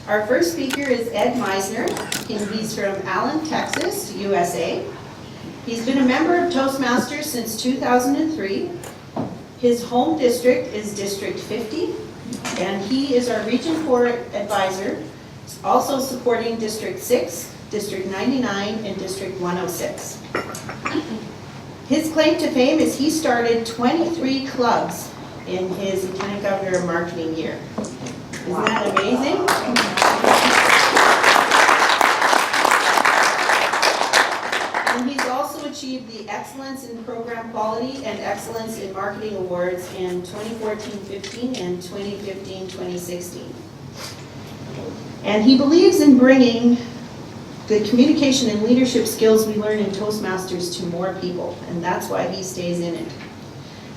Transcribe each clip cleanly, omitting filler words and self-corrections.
Our first speaker is Ed Meissner. He's from Allen, Texas, USA. He's been a member of Toastmasters since 2003. His home district is District 50, and he is our Region 4 advisor, also supporting District 6, District 99, and District 106. His claim to fame is he started 23 clubs in his Lieutenant Governor marketing year. Isn't that amazing? And he's also achieved the Excellence in Program Quality and Excellence in Marketing Awards in 2014-15 and 2015-2016. And he believes in bringing the communication and leadership skills we learn in Toastmasters to more people, and that's why he stays in it.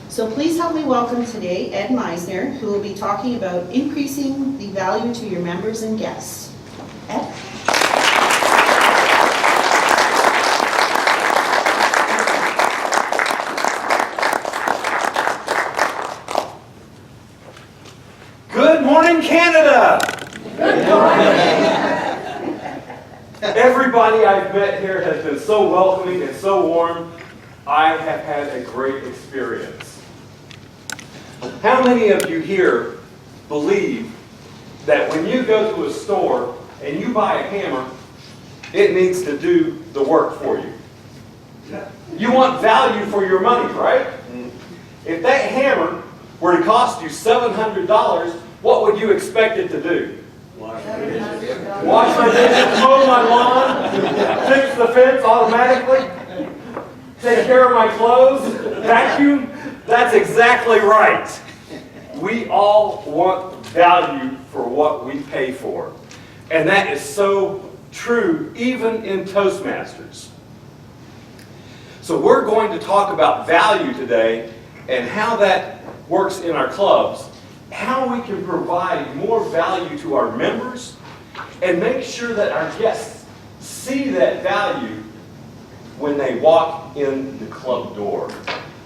So please help me welcome today Ed Meissner, who will be talking about increasing the value to your members and guests. Ed? Good morning, Canada! Good morning. Everybody I've met here has been so welcoming and so warm. I have had a great experience. How many of you here believe that when you go to a store and you buy a hammer, it needs to do the work for you? You want value for your money, right? If that hammer were to cost you $700, what would you expect it to do? Wash my dishes, mow my lawn, fix the fence automatically, take care of my clothes, vacuum? That's exactly right. We all want value for what we pay for. And that is so true even in Toastmasters. So we're going to talk about value today and how that works in our clubs, how we can provide more value to our members, and make sure that our guests see that value when they walk in the club door.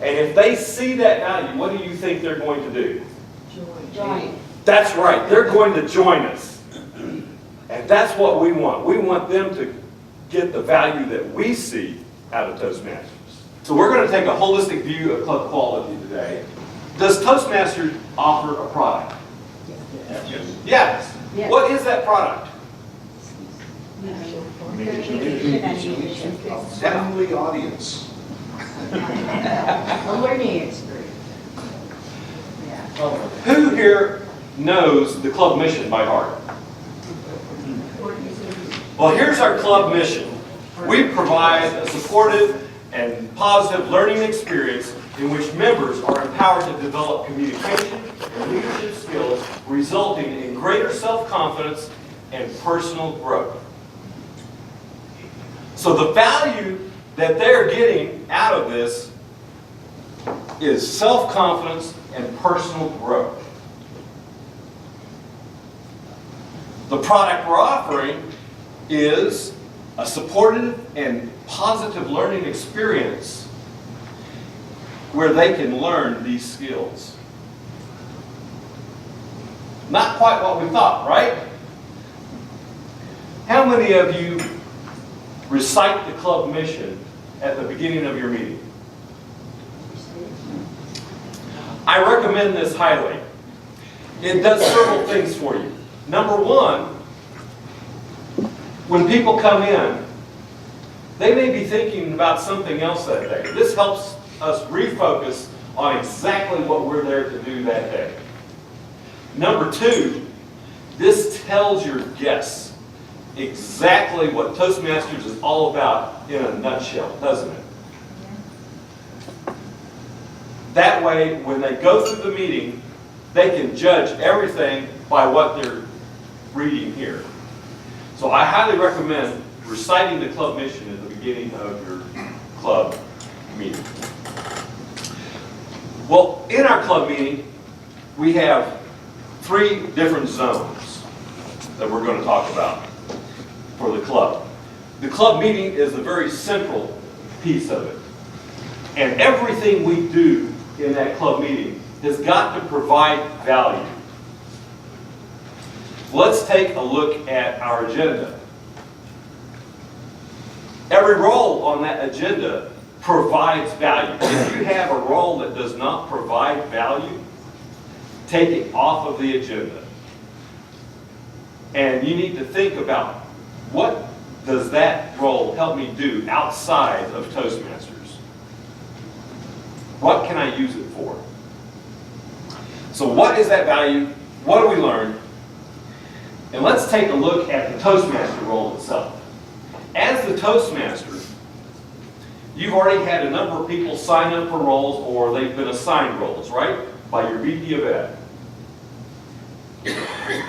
And if they see that value, what do you think they're going to do? Join. That's right, they're going to join us. And that's what we want. We want them to get the value that we see out of Toastmasters. So we're going to take a holistic view of club quality today. Does Toastmasters offer a product? Yes. Yes. What is that product? Family audience. A learning experience. Who here knows the club mission by heart? Well, here's our club mission. We provide a supportive and positive learning experience in which members are empowered to develop communication and leadership skills, resulting in greater self-confidence and personal growth. So the value that they're getting out of this is self-confidence and personal growth. The product we're offering is a supportive and positive learning experience where they can learn these skills. Not quite what we thought, right? How many of you recite the club mission at the beginning of your meeting? I recommend this highly. It does several things for you. Number one, when people come in, they may be thinking about something else that day. This helps us refocus on exactly what we're there to do that day. Number two, this tells your guests exactly what Toastmasters is all about in a nutshell, doesn't it? That way, when they go through the meeting, they can judge everything by what they're reading here. So I highly recommend reciting the club mission at the beginning of your club meeting. Well, in our club meeting, we have 3 different zones that we're going to talk about for the club. The club meeting is a very central piece of it. And everything we do in that club meeting has got to provide value. Let's take a look at our agenda. Every role on that agenda provides value. If you have a role that does not provide value, take it off of the agenda. And you need to think about, what does that role help me do outside of Toastmasters? What can I use it for? So what is that value? What do we learn? And let's take a look at the Toastmaster role itself. As the Toastmaster, you've already had a number of people sign up for roles, or they've been assigned roles, right? By your VP of Ed.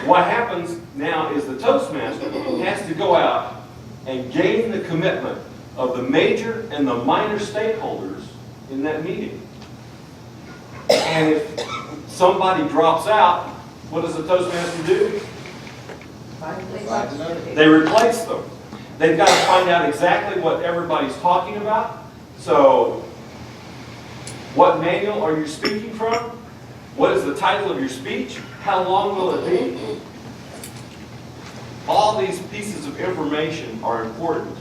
What happens now is the Toastmaster has to go out and gain the commitment of the major and the minor stakeholders in that meeting. And if somebody drops out, what does the Toastmaster do? They replace them. They've got to find out exactly what everybody's talking about. So, what manual are you speaking from? What is the title of your speech? How long will it be? All these pieces of information are important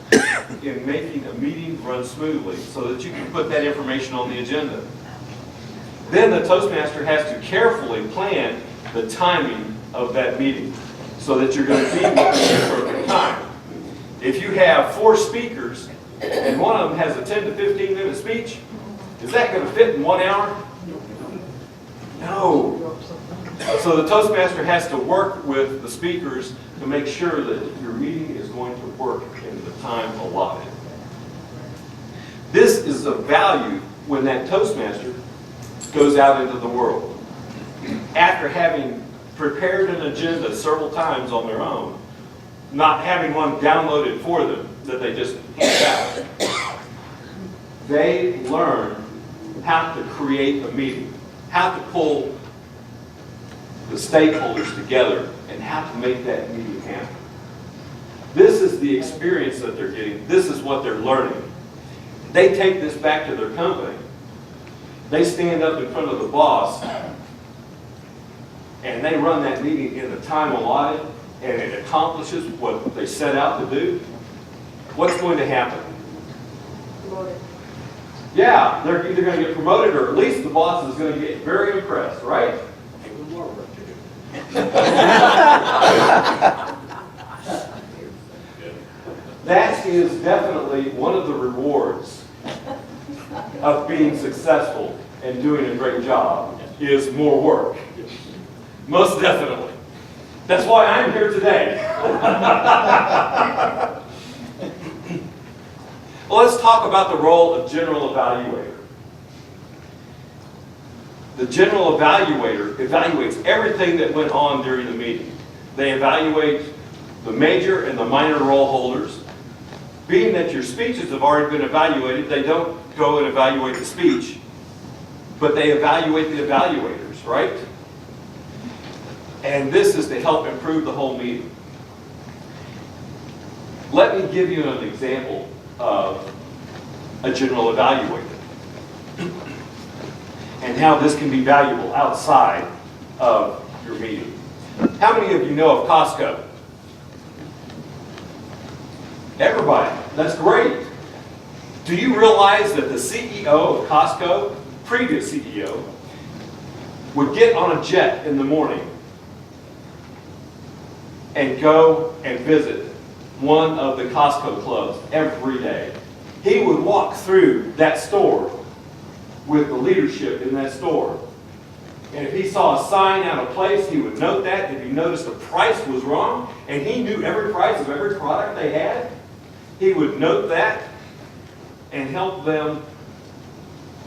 in making a meeting run smoothly so that you can put that information on the agenda. Then the Toastmaster has to carefully plan the timing of that meeting so that you're going to be within the appropriate time. If you have 4 speakers and one of them has a 10 to 15 minute speech, is that going to fit in 1 hour? No. So the Toastmaster has to work with the speakers to make sure that your meeting is going to work in the time allotted. This is of value when that Toastmaster goes out into the world. After having prepared an agenda several times on their own, not having one downloaded for them that they just hand out, they learn how to create a meeting, how to pull the stakeholders together, and how to make that meeting happen. This is the experience that they're getting. This is what they're learning. They take this back to their company. They stand up in front of the boss, and they run that meeting in the time allotted, and it accomplishes what they set out to do. What's going to happen? Promoted. Yeah, they're either going to get promoted, or at least the boss is going to get very impressed, right? That is definitely one of the rewards of being successful and doing a great job, is more work. Most definitely. That's why I'm here today. Well, let's talk about the role of general evaluator. The general evaluator evaluates everything that went on during the meeting. They evaluate the major and the minor role holders. Being that your speeches have already been evaluated, they don't go and evaluate the speech, but they evaluate the evaluators, right? And this is to help improve the whole meeting. Let me give you an example of a general evaluator and how this can be valuable outside of your meeting. How many of you know of Costco? Everybody. That's great. Do you realize that the CEO of Costco, previous CEO, would get on a jet in the morning and go and visit one of the Costco clubs every day? He would walk through that store with the leadership in that store. And if he saw a sign out of place, he would note that. If he noticed the price was wrong, and he knew every price of every product they had, he would note that and help them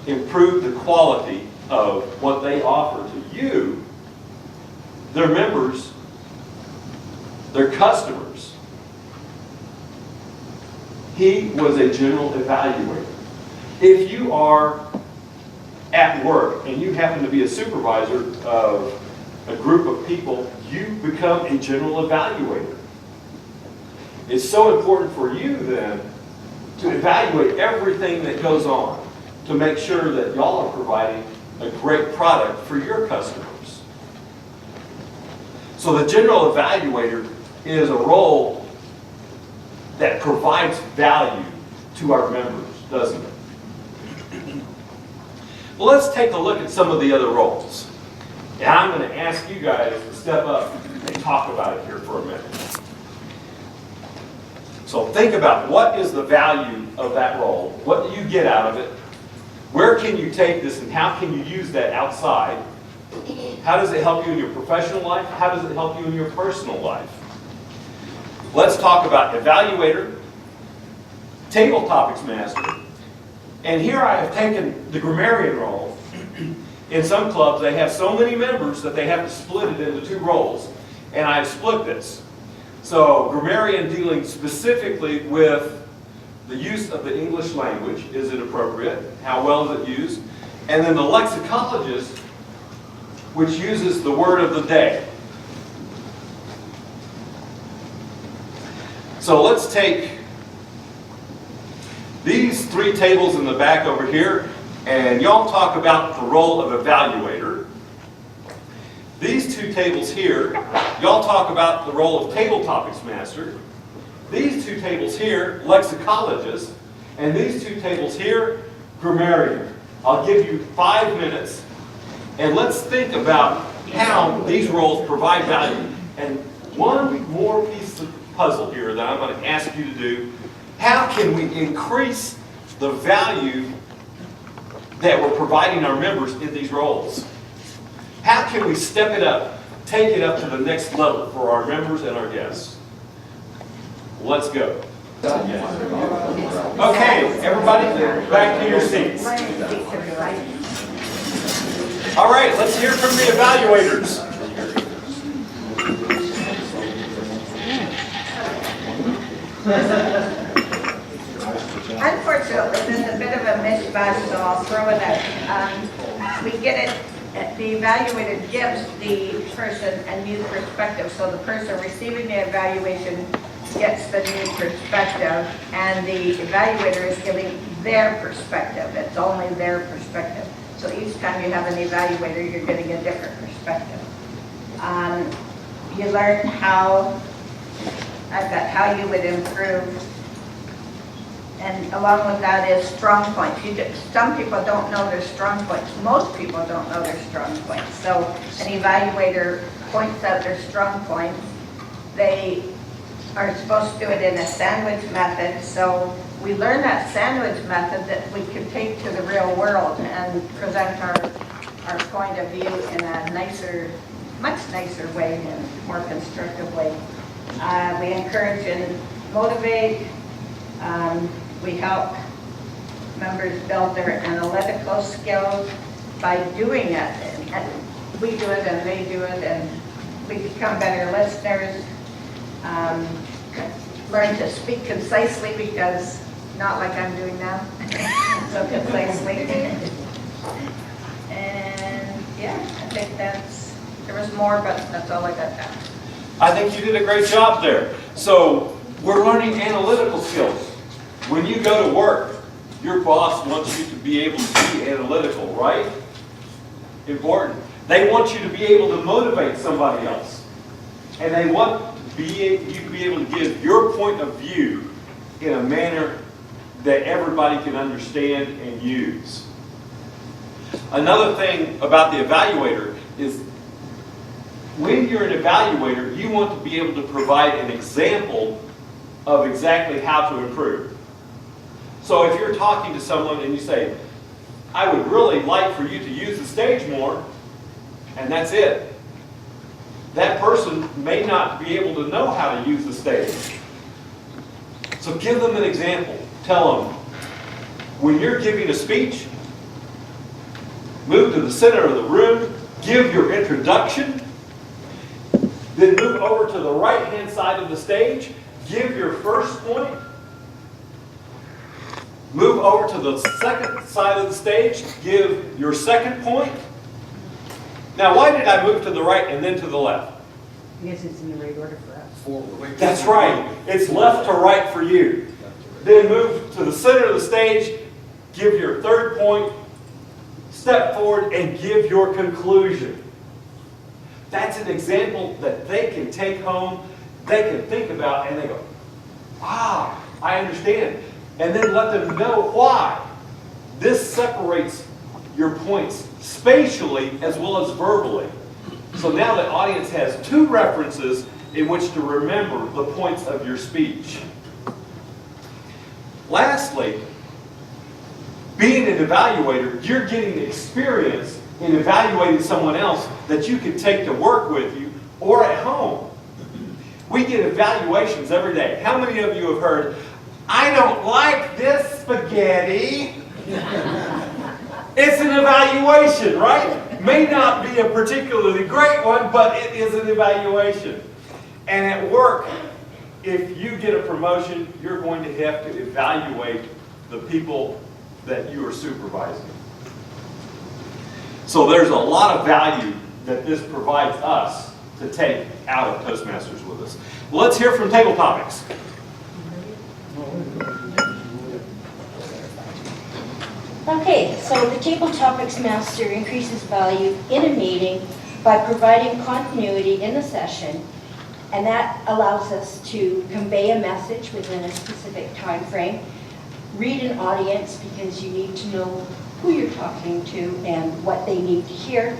improve the quality of what they offer to you, their members, their customers. He was a general evaluator. If you are at work and you happen to be a supervisor of a group of people, you become a general evaluator. It's so important for you then to evaluate everything that goes on to make sure that y'all are providing a great product for your customers. So the general evaluator is a role that provides value to our members, doesn't it? Well, let's take a look at some of the other roles. And I'm going to ask you guys to step up and talk about it here for a minute. So think about, what is the value of that role? What do you get out of it? Where can you take this and how can you use that outside? How does it help you in your professional life? How does it help you in your personal life? Let's talk about evaluator, table topics master, and here I have taken the grammarian role. In some clubs they have so many members that they have to split it into two roles, and I've split this. So grammarian dealing specifically with the use of the English language. Is it appropriate? How well is it used? And then the lexicologist, which uses the word of the day. So let's take these three tables in the back over here, and y'all talk about the role of evaluator. These two tables here, y'all talk about the role of table topics master. These two tables here, lexicologist. And these two tables here, grammarian. I'll give you 5 minutes, and let's think about how these roles provide value. And one more piece of puzzle here that I'm going to ask you to do. How can we increase the value that we're providing our members in these roles? How can we step it up, take it up to the next level for our members and our guests? Let's go. Okay, everybody, back to your seats. All right, let's hear from the evaluators. Unfortunately, this is a bit of a mishmash, so I'll throw it out. We get it, the evaluator gives the person a new perspective, so the person receiving the evaluation gets the new perspective, and the evaluator is giving their perspective. It's only their perspective. So each time you have an evaluator, you're getting a different perspective. You learn how you would improve. And along with that is strong points. Some people don't know their strong points. Most people don't know their strong points. So an evaluator points out their strong points. They are supposed to do it in a sandwich method. So we learn that sandwich method that we can take to the real world and present our point of view in a nicer, much nicer way and more constructive way. We encourage and motivate. We help members build their analytical skills by doing it. And we do it and they do it, and we become better listeners. Learn to speak concisely, because not like I'm doing now, so concisely. And yeah, I think there was more, but that's all I got down. I think you did a great job there. So we're learning analytical skills. When you go to work, your boss wants you to be able to be analytical, right? Important. They want you to be able to motivate somebody else. And they want you to be able to give your point of view in a manner that everybody can understand and use. Another thing about the evaluator is, when you're an evaluator, you want to be able to provide an example of exactly how to improve. So if you're talking to someone and you say, I would really like for you to use the stage more, and that's it. That person may not be able to know how to use the stage. So give them an example. Tell them, when you're giving a speech, move to the center of the room, give your introduction, then move over to the right-hand side of the stage, give your first point, move over to the second side of the stage, give your second point. Now, why did I move to the right and then to the left? Because it's in the right order for us. Forward. That's right. It's left to right for you. Then move to the center of the stage, give your third point, step forward and give your conclusion. That's an example that they can take home, they can think about, and they go, ah, I understand. And then let them know why. This separates your points spatially as well as verbally. So now the audience has two references in which to remember the points of your speech. Lastly, being an evaluator, you're getting experience in evaluating someone else that you can take to work with you or at home. We get evaluations every day. How many of you have heard, I don't like this spaghetti? It's an evaluation, right? May not be a particularly great one, but it is an evaluation. And at work, if you get a promotion, you're going to have to evaluate the people that you are supervising. So there's a lot of value that this provides us to take out of Toastmasters with us. Well, let's hear from table topics. Okay, so the Table Topics Master increases value in a meeting by providing continuity in the session, and that allows us to convey a message within a specific time frame, read an audience because you need to know who you're talking to and what they need to hear,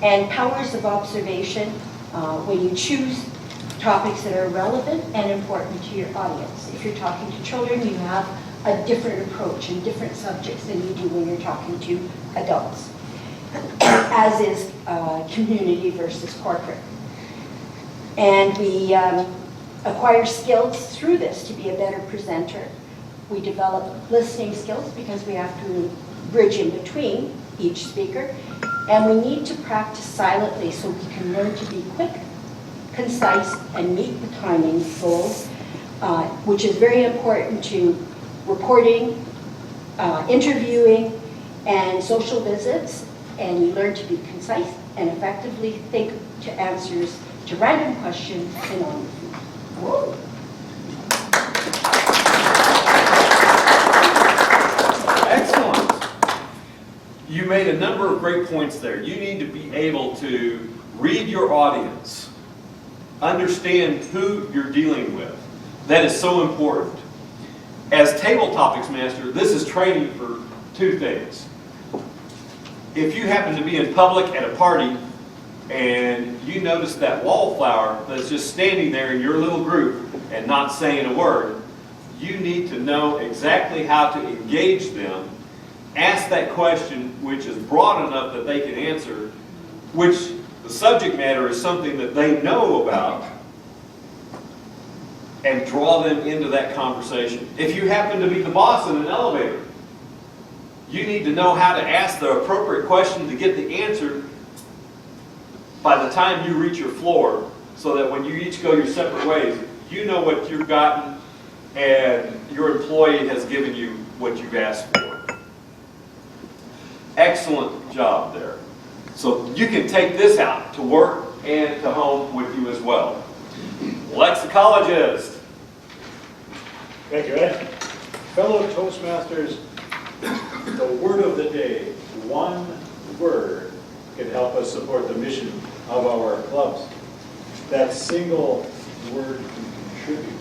and powers of observation when you choose topics that are relevant and important to your audience. If you're talking to children, you have a different approach in different subjects than you do when you're talking to adults, as is community versus corporate. And we acquire skills through this to be a better presenter. We develop listening skills because we have to bridge in between each speaker. And we need to practice silently so we can learn to be quick, concise, and meet the timing goals, which is very important to reporting, interviewing, and social visits. And you learn to be concise and effectively think to answers to random questions and on the field. Excellent. You made a number of great points there. You need to be able to read your audience, understand who you're dealing with. That is so important. As Table Topics Master, this is training for two things. If you happen to be in public at a party and you notice that wallflower that's just standing there in your little group and not saying a word, you need to know exactly how to engage them, ask that question which is broad enough that they can answer, which the subject matter is something that they know about, and draw them into that conversation. If you happen to be the boss in an elevator, you need to know how to ask the appropriate question to get the answer by the time you reach your floor, so that when you each go your separate ways, you know what you've gotten and your employee has given you what you've asked for. Excellent job there. So you can take this out to work and to home with you as well. Lexicologist. Thank you, Ed. Fellow Toastmasters, the word of the day, one word, can help us support the mission of our clubs. That single word can contribute.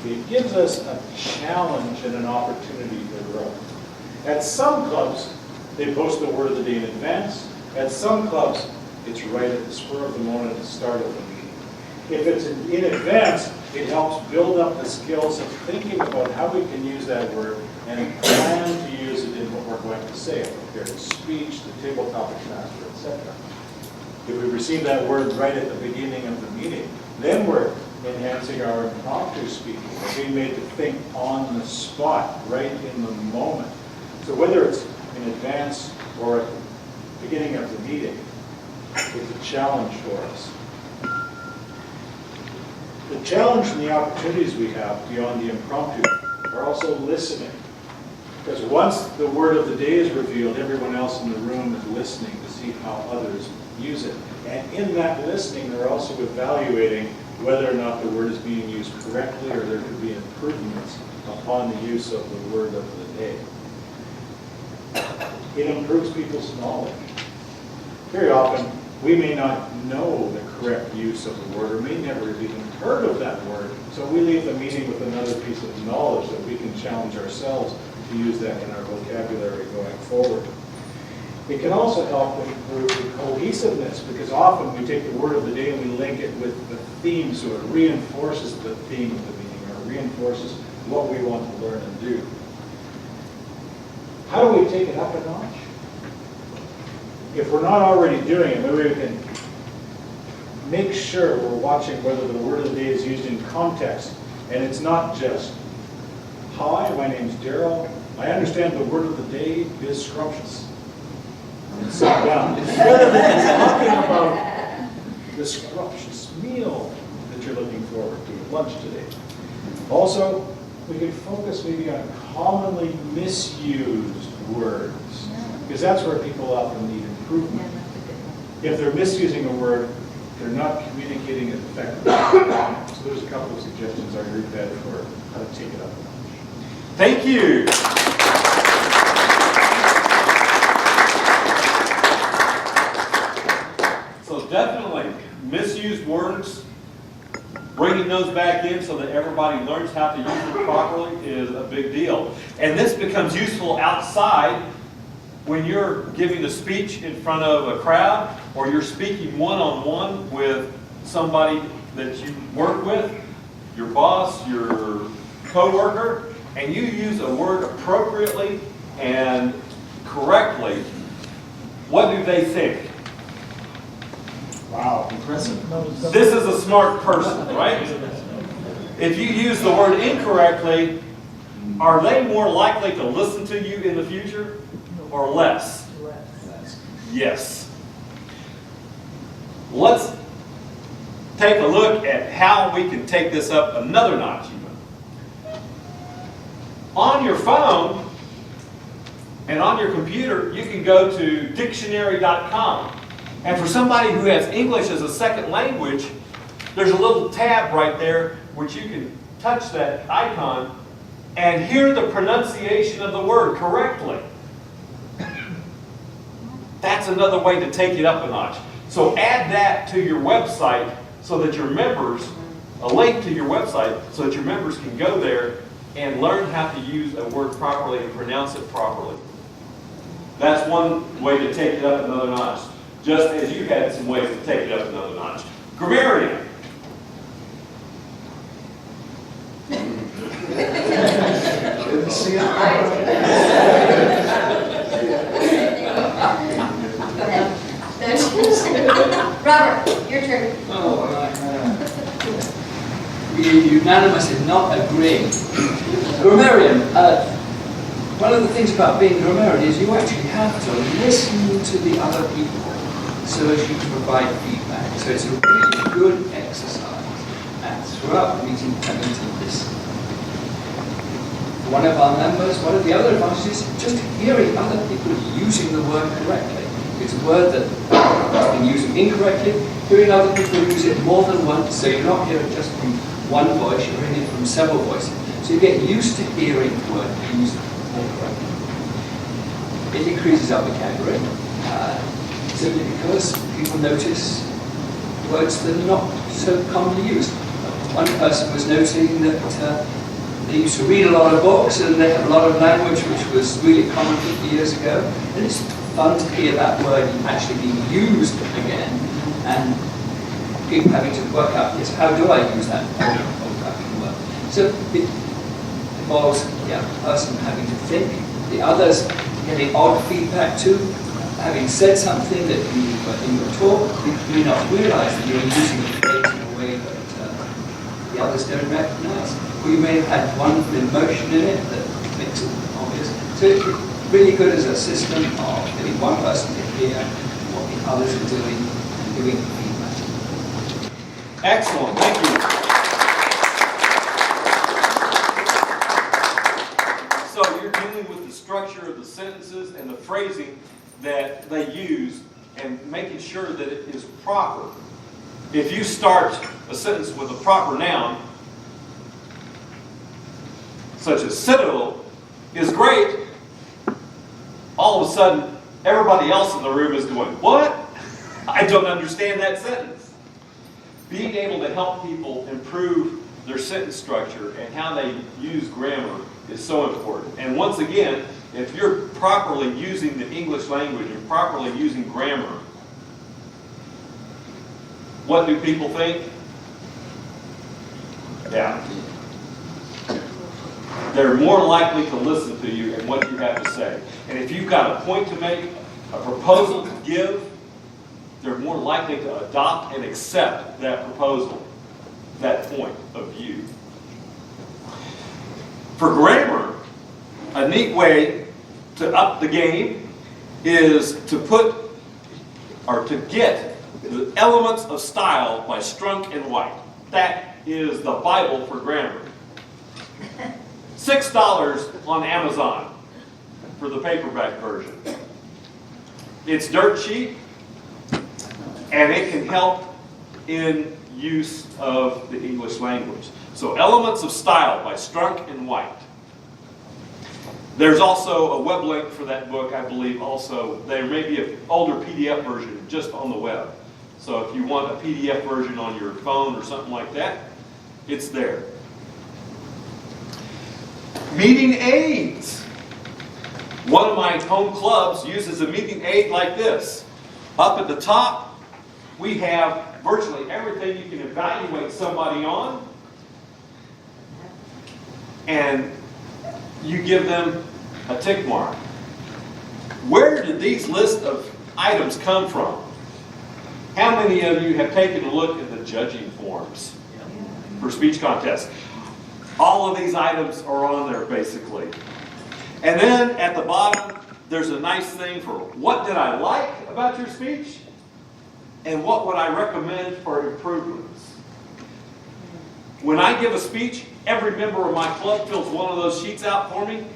It gives us a challenge and an opportunity to grow. At some clubs, they post the word of the day in advance. At some clubs, it's right at the spur of the moment at the start of the meeting. If it's in advance, it helps build up the skills of thinking about how we can use that word and plan to use it in what we're going to say, a prepared speech, the table topic master, etc. If we receive that word right at the beginning of the meeting, then we're enhancing our impromptu speaking, being made to think on the spot, right in the moment. So whether it's in advance or at the beginning of the meeting, it's a challenge for us. The challenge and the opportunities we have beyond the impromptu are also listening. Because once the word of the day is revealed, everyone else in the room is listening to see how others use it. And in that listening, they're also evaluating whether or not the word is being used correctly or there could be improvements upon the use of the word of the day. It improves people's knowledge. Very often, we may not know the correct use of the word, or may never have even heard of that word. So we leave the meeting with another piece of knowledge that we can challenge ourselves to use that in our vocabulary going forward. It can also help improve the cohesiveness, because often we take the word of the day and we link it with the theme, so it reinforces the theme of the meeting, or reinforces what we want to learn and do. How do we take it up a notch? If we're not already doing it, maybe we can make sure we're watching whether the word of the day is used in context, and it's not just, hi, my name's Daryl, I understand the word of the day is scrumptious. And sit down. Instead of talking about the scrumptious meal that you're looking forward to at lunch today. Also, we can focus maybe on commonly misused words, because that's where people often need improvement. If they're misusing a word, they're not communicating it effectively. So there's a couple of suggestions I read that for how to take it up a notch. Thank you. So definitely, misused words, bringing those back in so that everybody learns how to use them properly is a big deal. And this becomes useful outside when you're giving a speech in front of a crowd, or you're speaking one-on-one with somebody that you work with, your boss, your coworker, and you use a word appropriately and correctly, what do they think? Wow, impressive. This is a smart person, right? If you use the word incorrectly, are they more likely to listen to you in the future or less? Yes. Let's take a look at how we can take this up another notch even. On your phone and on your computer, you can go to dictionary.com. And for somebody who has English as a second language, there's a little tab right there which you can touch that icon and hear the pronunciation of the word correctly. That's another way to take it up a notch. So add that to your website so that your members, a link to your website, so that your members can go there and learn how to use a word properly and pronounce it properly. That's one way to take it up another notch, just as you had some ways to take it up another notch. Grammarian. Didn't see it. Go ahead. Robert, your turn. Oh, we unanimously not agreeing. Grammarian. One of the things about being grammarian is you actually have to listen to the other people so as you provide feedback. So it's a really good exercise. And throughout the meeting, having to listen. One of our members, one of the other advantages is just hearing other people using the word correctly. It's a word that has been used incorrectly, hearing other people use it more than once, so you're not hearing it just from one voice, you're hearing it from several voices. So you get used to hearing the word used more correctly. It increases our vocabulary, simply because people notice words that are not so commonly used. One person was noting that they used to read a lot of books and they have a lot of language which was really common 50 years ago, and it's fun to hear that word actually being used again, and people having to work out, yes, how do I use that old-fashioned word? So it involves the person having to think, the others getting odd feedback too, having said something that you, in your talk, you may not realize that you're using the phrase in a way that the others don't recognize. Or you may have had wonderful emotion in it that makes it obvious. So it's really good as a system of getting one person to hear what the others are doing and giving feedback. Excellent, thank you. So you're dealing with the structure of the sentences and the phrasing that they use and making sure that it is proper. If you start a sentence with a proper noun, such as citadel, is great, all of a sudden, everybody else in the room is going, what? I don't understand that sentence. being able to help people improve their sentence structure and how they use grammar is so important. And once again, if you're properly using the English language and properly using grammar, what do people think? Yeah. They're more likely to listen to you and what you have to say. And if you've got a point to make, a proposal to give, they're more likely to adopt and accept that proposal, that point of view. For grammar, a neat way to up the game is to put, or to get, the Elements of Style by Strunk and White. That is the Bible for grammar. $6 on Amazon for the paperback version. It's dirt cheap, and it can help in use of the English language. So Elements of Style by Strunk and White. There's also a web link for that book, I believe also. There may be an older PDF version just on the web. So if you want a PDF version on your phone or something like that, it's there. Meeting aids. One of my home clubs uses a meeting aid like this. Up at the top, we have virtually everything you can evaluate somebody on. And you give them a tick mark. Where did these lists of items come from? How many of you have taken a look at the judging forms for speech contests? All of these items are on there basically. And then at the bottom, there's a nice thing for what did I like about your speech and what would I recommend for improvements. When I give a speech, every member of my club fills one of those sheets out for me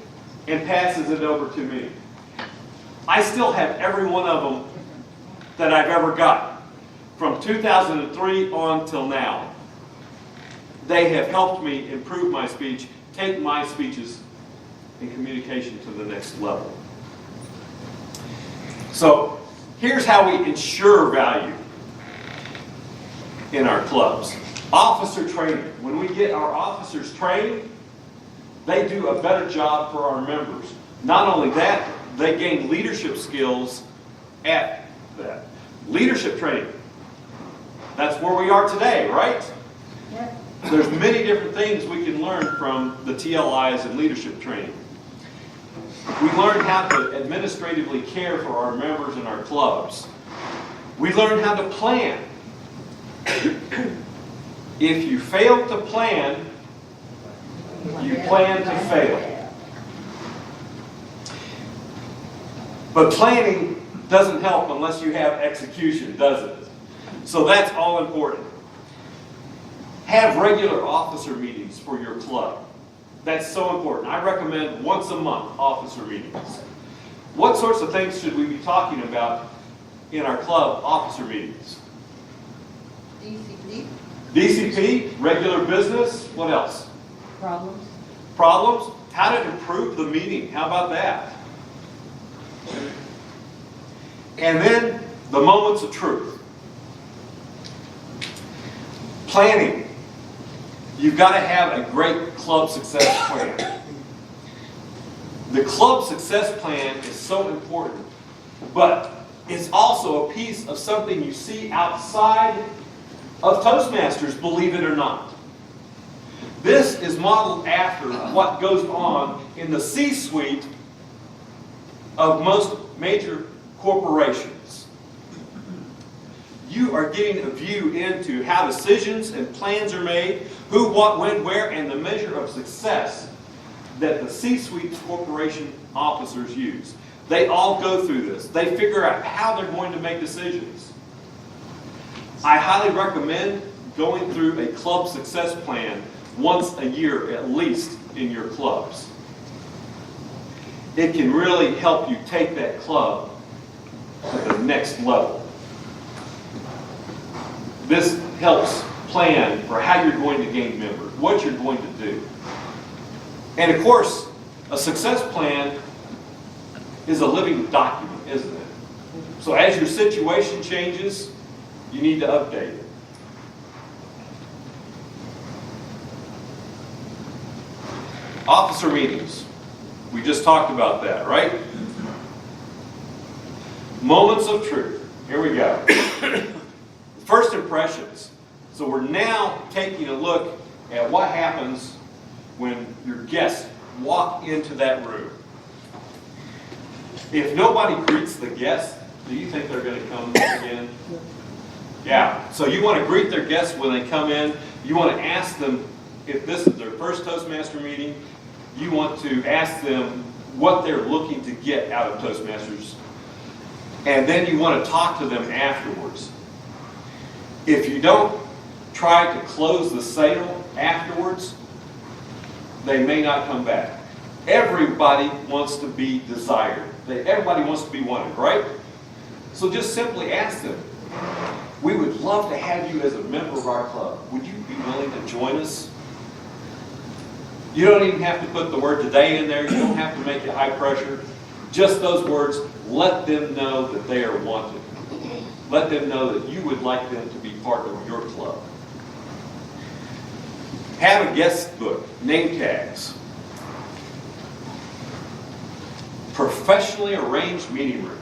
and passes it over to me. I still have every one of them that I've ever got from 2003 on till now. They have helped me improve my speech, take my speeches and communication to the next level. So here's how we ensure value in our clubs. Officer training. When we get our officers trained, they do a better job for our members. Not only that, they gain leadership skills at that. Leadership training. That's where we are today, right? Yeah. There's many different things we can learn from the TLIs and leadership training. We learn how to administratively care for our members in our clubs. We learn how to plan. If you fail to plan, you plan to fail. But planning doesn't help unless you have execution, does it? So that's all important. Have regular officer meetings for your club. That's so important. I recommend once a month officer meetings. What sorts of things should we be talking about in our club officer meetings? DCP. DCP, regular business, what else? Problems? Problems, how to improve the meeting, how about that? And then the moments of truth. Planning. You've got to have a great club success plan. The club success plan is so important, but it's also a piece of something you see outside of Toastmasters, believe it or not. This is modeled after what goes on in the C-suite of most major corporations. You are getting a view into how decisions and plans are made, who, what, when, where, and the measure of success that the C-suite corporation officers use. They all go through this. They figure out how they're going to make decisions. I highly recommend going through a club success plan once a year at least in your clubs. It can really help you take that club to the next level. This helps plan for how you're going to gain members, what you're going to do. And of course, a success plan is a living document, isn't it? So as your situation changes, you need to update it. Officer meetings. We just talked about that, right? Moments of truth. Here we go. First impressions. So we're now taking a look at what happens when your guests walk into that room. If nobody greets the guests, do you think they're going to come again? Yeah. So you want to greet their guests when they come in. You want to ask them, if this is their first Toastmaster meeting, you want to ask them what they're looking to get out of Toastmasters. And then you want to talk to them afterwards. If you don't try to close the sale afterwards, they may not come back. Everybody wants to be desired. Everybody wants to be wanted, right? So just simply ask them, we would love to have you as a member of our club. Would you be willing to join us? You don't even have to put the word today in there. You don't have to make it high pressure. Just those words, let them know that they are wanted. Let them know that you would like them to be part of your club. Have a guest book, name tags. Professionally arranged meeting room.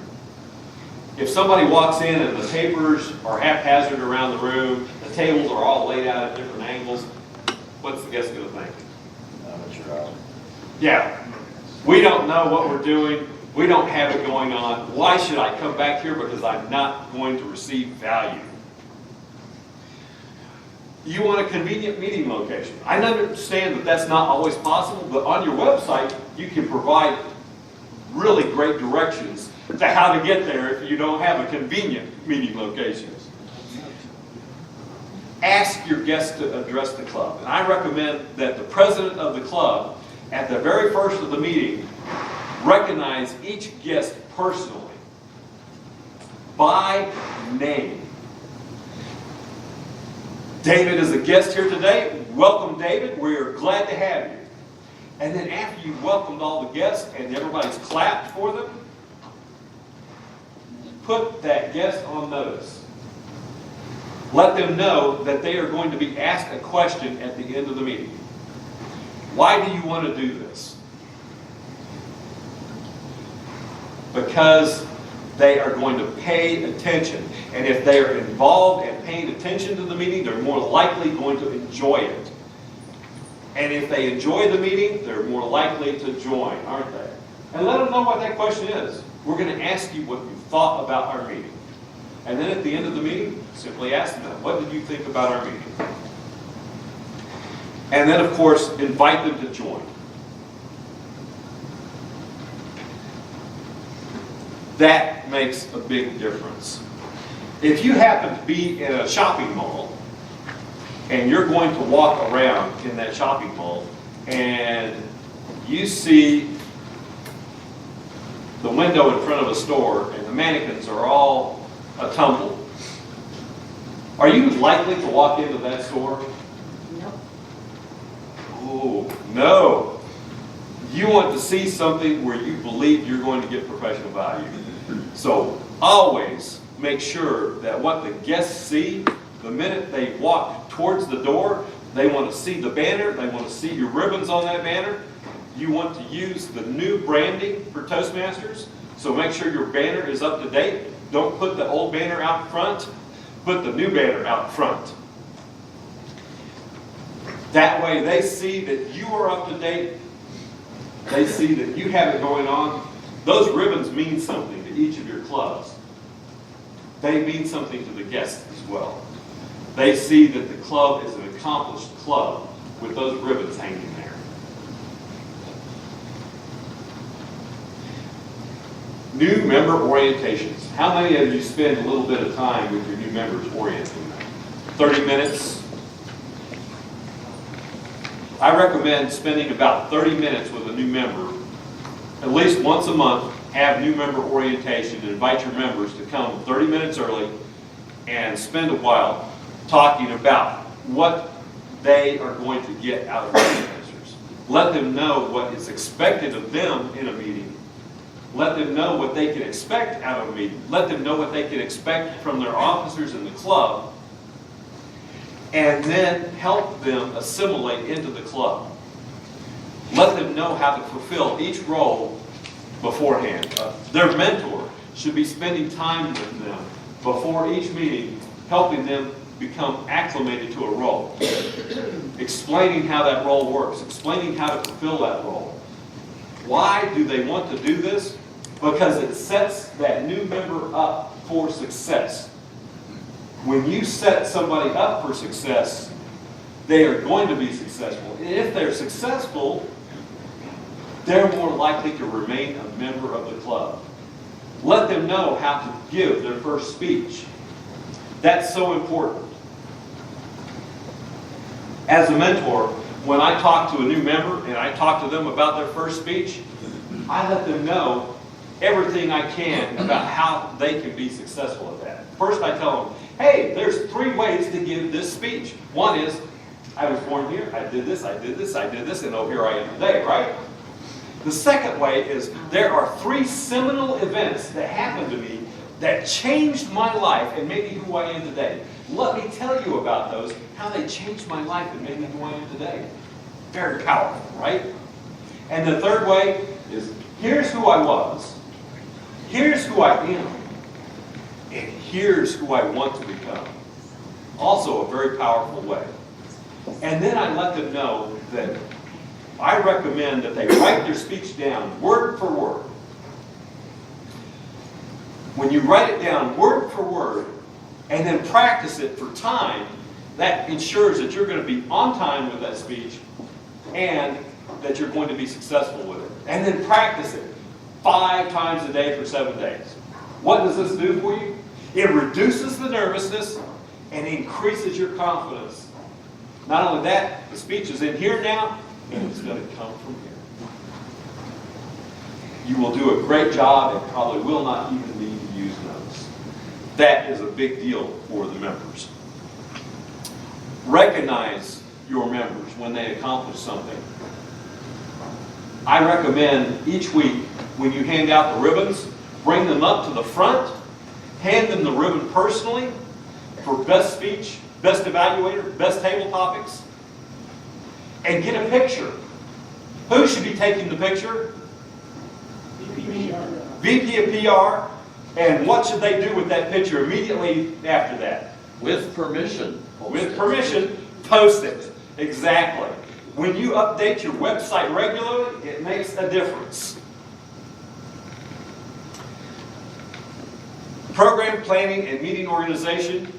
If somebody walks in and the papers are haphazard around the room, the tables are all laid out at different angles, what's the guest going to think? Yeah, we don't know what we're doing. We don't have it going on. Why should I come back here? Because I'm not going to receive value. You want a convenient meeting location. I understand that that's not always possible, but on your website, you can provide really great directions to how to get there if you don't have a convenient meeting location. Ask your guests to address the club. And I recommend that the president of the club, at the very first of the meeting, recognize each guest personally by name. David is a guest here today. Welcome, David. We're glad to have you. And then after you've welcomed all the guests and everybody's clapped for them, put that guest on notice. Let them know that they are going to be asked a question at the end of the meeting. Why do you want to do this? Because they are going to pay attention. And if they are involved and paying attention to the meeting, they're more likely going to enjoy it. And if they enjoy the meeting, they're more likely to join, aren't they? And let them know what that question is. We're going to ask you what you thought about our meeting. And then at the end of the meeting, simply ask them, what did you think about our meeting? And then, of course, invite them to join. That makes a big difference. If you happen to be in a shopping mall, and you're going to walk around in that shopping mall, and you see the window in front of a store, and the mannequins are all a tumble, are you likely to walk into that store? No. Oh, no. You want to see something where you believe you're going to get professional value. So always make sure that what the guests see, the minute they walk towards the door, they want to see the banner, they want to see your ribbons on that banner. You want to use the new branding for Toastmasters, so make sure your banner is up to date. Don't put the old banner out front, put the new banner out front. That way they see that you are up to date, they see that you have it going on. Those ribbons mean something to each of your clubs. They mean something to the guests as well. They see that the club is an accomplished club with those ribbons hanging there. New member orientations. How many of you spend a little bit of time with your new members orienting them? 30 minutes? I recommend spending about 30 minutes with a new member. At least once a month, have new member orientation and invite your members to come 30 minutes early and spend a while talking about what they are going to get out of Toastmasters. Let them know what is expected of them in a meeting. Let them know what they can expect out of a meeting. Let them know what they can expect from their officers in the club. And then help them assimilate into the club. Let them know how to fulfill each role beforehand. Their mentor should be spending time with them before each meeting, helping them become acclimated to a role, explaining how that role works, explaining how to fulfill that role. Why do they want to do this? Because it sets that new member up for success. When you set somebody up for success, they are going to be successful. And if they're successful, they're more likely to remain a member of the club. Let them know how to give their first speech. That's so important. As a mentor, when I talk to a new member and I talk to them about their first speech, I let them know everything I can about how they can be successful at that. First, I tell them, hey, there's 3 ways to give this speech. One is, I was born here, I did this, I did this, I did this, and oh, here I am today, right? The second way is, there are 3 seminal events that happened to me that changed my life and made me who I am today. Let me tell you about those, how they changed my life and made me who I am today. Very powerful, right? And the third way is, here's who I was, here's who I am, and here's who I want to become. Also a very powerful way. And then I let them know that I recommend that they write their speech down word for word. When you write it down word for word and then practice it for time, that ensures that you're going to be on time with that speech and that you're going to be successful with it. And then practice it 5 times a day for 7 days. What does this do for you? It reduces the nervousness and increases your confidence. Not only that, the speech is in here now, and it's going to come from here. You will do a great job and probably will not even need to use notes. That is a big deal for the members. Recognize your members when they accomplish something. I recommend each week when you hand out the ribbons, bring them up to the front, hand them the ribbon personally for best speech, best evaluator, best table topics, and get a picture. Who should be taking the picture? VP of PR. And what should they do with that picture immediately after that? With permission. With permission, post it. Exactly. When you update your website regularly, it makes a difference. Program planning and meeting organization.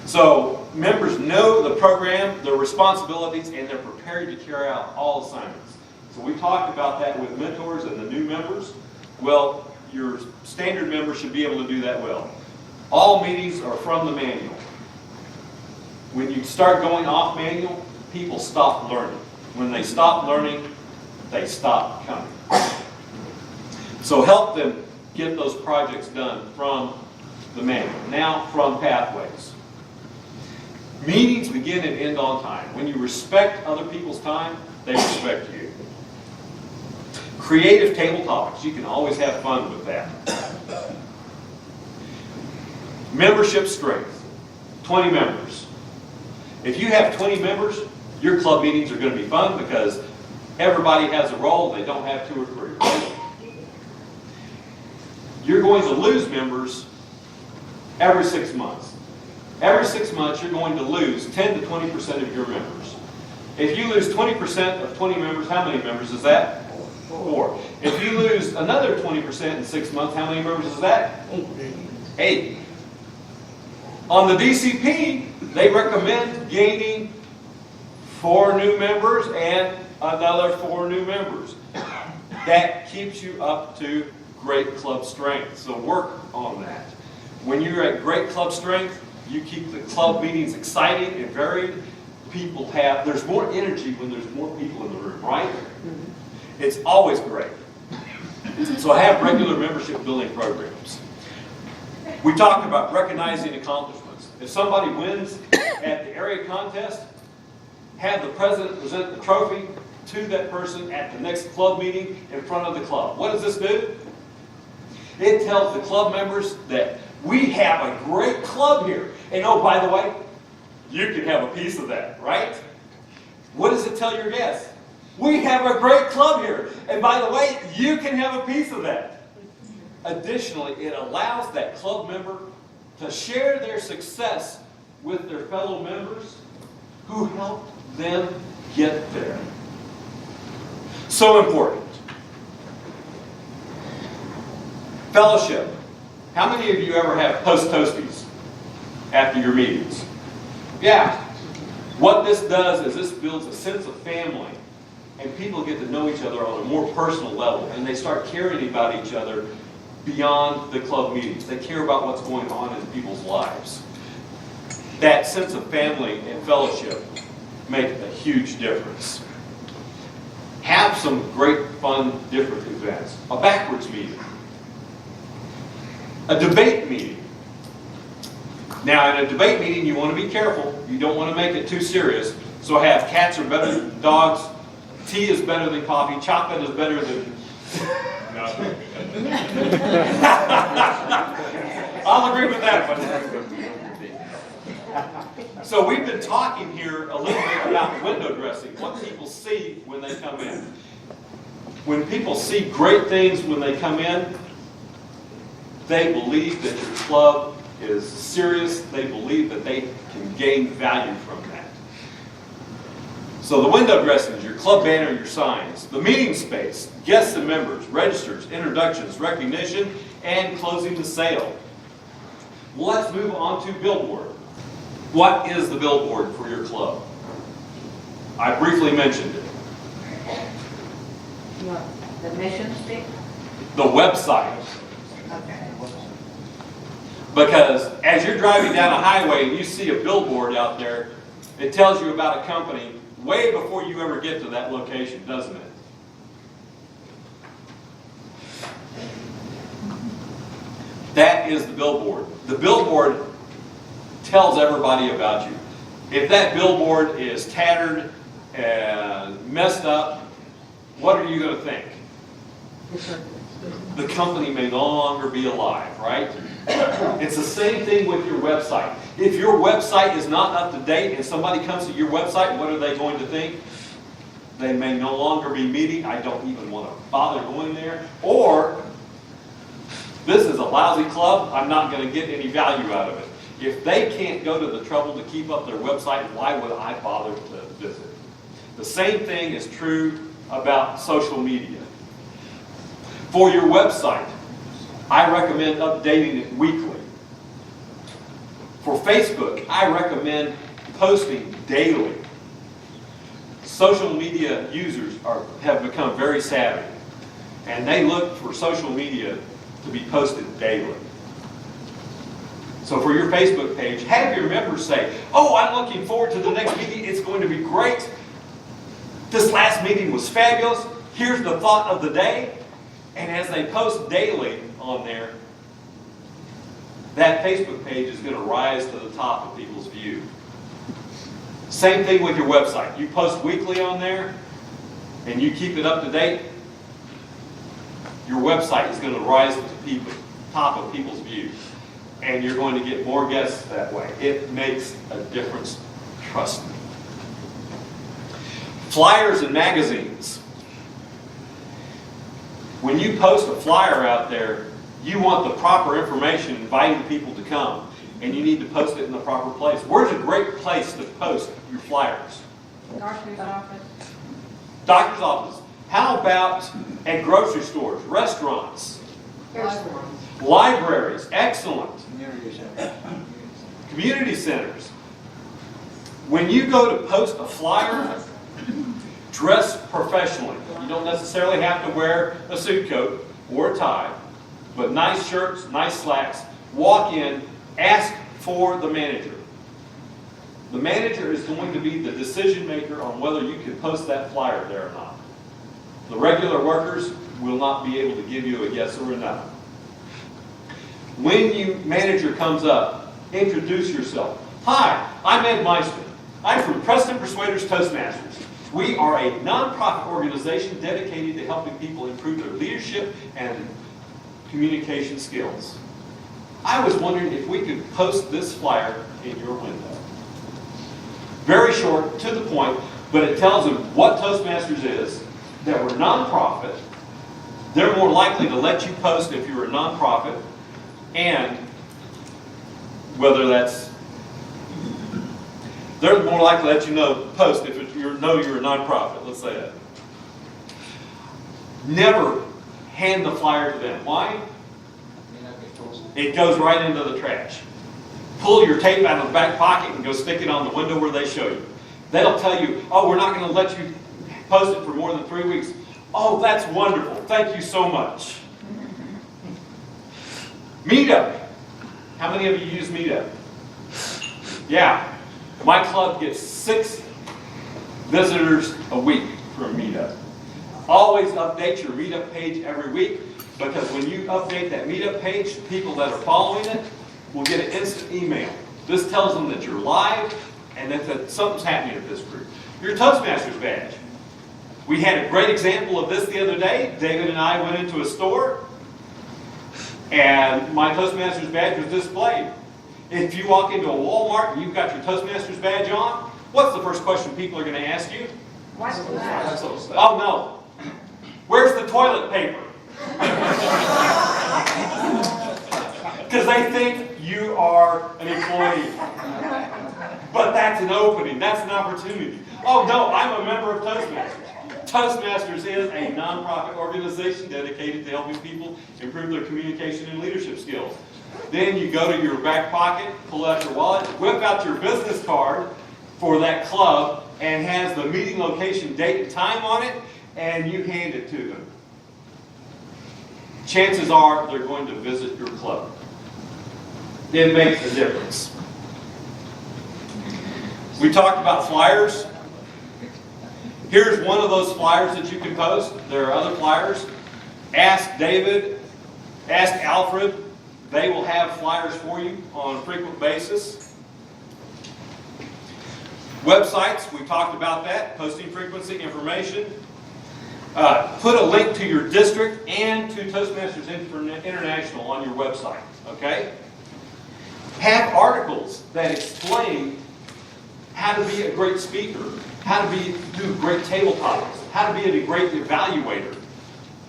So members know the program, their responsibilities, and they're prepared to carry out all assignments. So we talked about that with mentors and the new members. Well, your standard members should be able to do that well. All meetings are from the manual. When you start going off manual, people stop learning. When they stop learning, they stop coming. So help them get those projects done from the manual. Now from Pathways. Meetings begin and end on time. When you respect other people's time, they respect you. Creative table topics. You can always have fun with that. Membership strength. 20 members. If you have 20 members, your club meetings are going to be fun because everybody has a role. They don't have 2 or 3. You're going to lose members every 6 months. Every 6 months, you're going to lose 10 to 20% of your members. If you lose 20% of 20 members, how many members is that? 4. If you lose another 20% in 6 months, how many members is that? 8. On the DCP, they recommend gaining 4 new members and another 4 new members. That keeps you up to great club strength. So work on that. When you're at great club strength, you keep the club meetings exciting and varied. There's more energy when there's more people in the room, right? It's always great. So have regular membership building programs. We talked about recognizing accomplishments. If somebody wins at the area contest, have the president present the trophy to that person at the next club meeting in front of the club. What does this do? It tells the club members that we have a great club here. And oh, by the way, you can have a piece of that, right? What does it tell your guests? We have a great club here. And by the way, you can have a piece of that. Additionally, it allows that club member to share their success with their fellow members who helped them get there. So important. Fellowship. How many of you ever have post-toasties after your meetings? Yeah. What this does is this builds a sense of family, and people get to know each other on a more personal level, and they start caring about each other beyond the club meetings. They care about what's going on in people's lives. That sense of family and fellowship make a huge difference. Have some great, fun, different events. A backwards meeting. A debate meeting. Now, in a debate meeting, you want to be careful. You don't want to make it too serious. So have cats are better than dogs, tea is better than coffee, chocolate is better than... No. I'll agree with that one. So we've been talking here a little bit about window dressing, what people see when they come in. When people see great things when they come in, they believe that your club is serious. They believe that they can gain value from that. So the window dressings, your club banner, your signs, the meeting space, guests and members, registers, introductions, recognition, and closing the sale. Let's move on to billboard. What is the billboard for your club? I briefly mentioned it. The mission statement? The website. Okay. Because as you're driving down a highway and you see a billboard out there, it tells you about a company way before you ever get to that location, doesn't it? That is the billboard. The billboard tells everybody about you. If that billboard is tattered and messed up, what are you going to think? The company may no longer be alive, right? It's the same thing with your website. If your website is not up to date and somebody comes to your website, what are they going to think? They may no longer be meeting. I don't even want to bother going there. Or, this is a lousy club. I'm not going to get any value out of it. If they can't go to the trouble to keep up their website, why would I bother to visit? The same thing is true about social media. For your website, I recommend updating it weekly. For Facebook, I recommend posting daily. Social media users have become very savvy, and they look for social media to be posted daily. So for your Facebook page, have your members say, "Oh, I'm looking forward to the next meeting. It's going to be great. This last meeting was fabulous. Here's the thought of the day." And as they post daily on there, that Facebook page is going to rise to the top of people's view. Same thing with your website. You post weekly on there, and you keep it up to date, your website is going to rise to the top of people's view. And you're going to get more guests that way. It makes a difference, trust me. Flyers and magazines. When you post a flyer out there, you want the proper information inviting people to come, and you need to post it in the proper place. Where's a great place to post your flyers? Doctor's office. Doctor's office. How about at grocery stores, restaurants, libraries? Excellent. Community centers. When you go to post a flyer, dress professionally. You don't necessarily have to wear a suit coat or a tie, but nice shirts, nice slacks. Walk in, ask for the manager. The manager is going to be the decision maker on whether you can post that flyer there or not. The regular workers will not be able to give you a yes or a no. When your manager comes up, introduce yourself. Hi, I'm Ed Meissner. I'm from Preston Persuaders Toastmasters. We are a nonprofit organization dedicated to helping people improve their leadership and communication skills. I was wondering if we could post this flyer in your window. Very short, to the point. but it tells them what Toastmasters is, that we're nonprofit. They're more likely to let you post if you're a nonprofit, and whether that's, they're more likely to let you post if you're a nonprofit, let's say that. Never hand the flyer to them. Why? It goes right into the trash. Pull your tape out of the back pocket and go stick it on the window where they show you. They'll tell you, oh, we're not going to let you post it for more than 3 weeks. Oh, that's wonderful. Thank you so much. Meetup. How many of you use Meetup? Yeah. My club gets 6 visitors a week for a Meetup. Always update your Meetup page every week, because when you update that Meetup page, people that are following it will get an instant email. This tells them that you're live and that something's happening at this group. Your Toastmasters badge. We had a great example of this the other day. David and I went into a store, and my Toastmasters badge was displayed. If you walk into a Walmart and you've got your Toastmasters badge on, what's the first question people are going to ask you? What's that? Oh no. Where's the toilet paper? Because they think you are an employee. But that's an opening, that's an opportunity. Oh no, I'm a member of Toastmasters. Toastmasters is a nonprofit organization dedicated to helping people improve their communication and leadership skills. Then you go to your back pocket, pull out your wallet, whip out your business card for that club, and has the meeting location, date, and time on it, and you hand it to them. Chances are they're going to visit your club. It makes a difference. We talked about flyers. Here's one of those flyers that you can post. There are other flyers. Ask David, ask Alfred. They will have flyers for you on a frequent basis. Websites, we talked about that. Posting frequency, information. Put a link to your district and to Toastmasters International on your website, okay? Have articles that explain how to be a great speaker, how to do great table topics, how to be a great evaluator.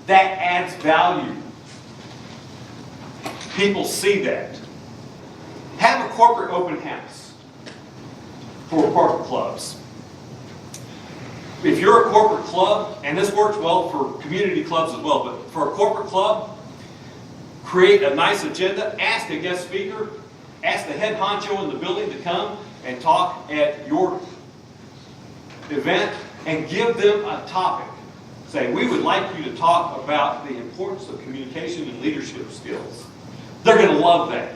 That adds value. People see that. Have a corporate open house for corporate clubs. If you're a corporate club, and this works well for community clubs as well, but for a corporate club, create a nice agenda, ask a guest speaker, ask the head honcho in the building to come and talk at your event, and give them a topic. Say, we would like you to talk about the importance of communication and leadership skills. They're going to love that.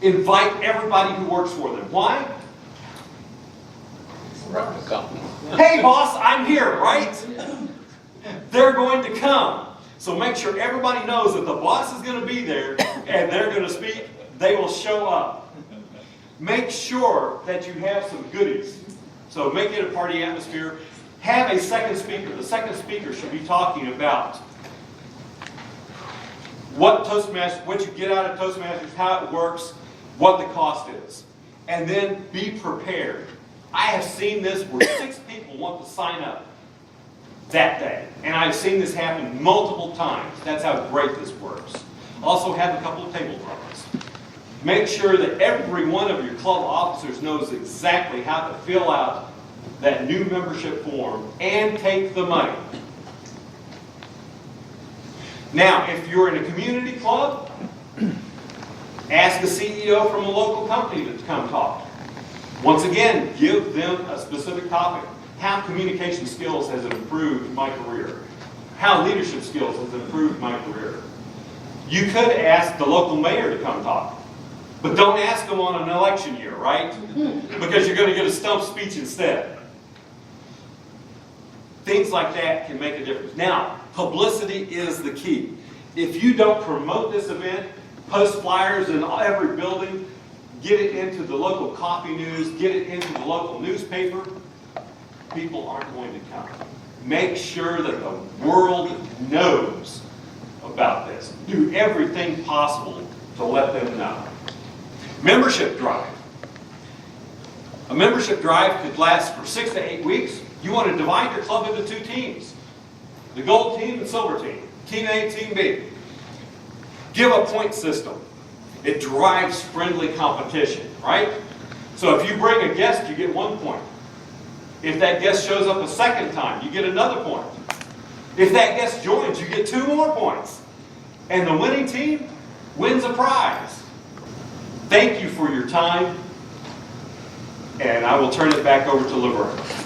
Invite everybody who works for them. Why? Hey boss, I'm here, right? They're going to come. So make sure everybody knows that the boss is going to be there and they're going to speak. They will show up. Make sure that you have some goodies. So make it a party atmosphere. Have a second speaker. The second speaker should be talking about what you get out of Toastmasters, how it works, what the cost is. And then be prepared. I have seen this where 6 people want to sign up that day. And I've seen this happen multiple times. That's how great this works. Also have a couple of table drawings. Make sure that every one of your club officers knows exactly how to fill out that new membership form and take the money. Now, if you're in a community club, ask a CEO from a local company to come talk. Once again, give them a specific topic. How communication skills has improved my career. How leadership skills has improved my career. You could ask the local mayor to come talk. But don't ask them on an election year, right? Because you're going to get a stump speech instead. Things like that can make a difference. Now, publicity is the key. If you don't promote this event, post flyers in every building, get it into the local coffee news, get it into the local newspaper, people aren't going to come. Make sure that the world knows about this. Do everything possible to let them know. Membership drive. A membership drive could last for 6 to 8 weeks. You want to divide your club into two teams. The gold team and silver team. Team A, Team B. Give a point system. It drives friendly competition, right? So if you bring a guest, you get 1 point. If that guest shows up a second time, you get another point. If that guest joins, you get 2 more points. And the winning team wins a prize. Thank you for your time. And I will turn it back over to Laverne.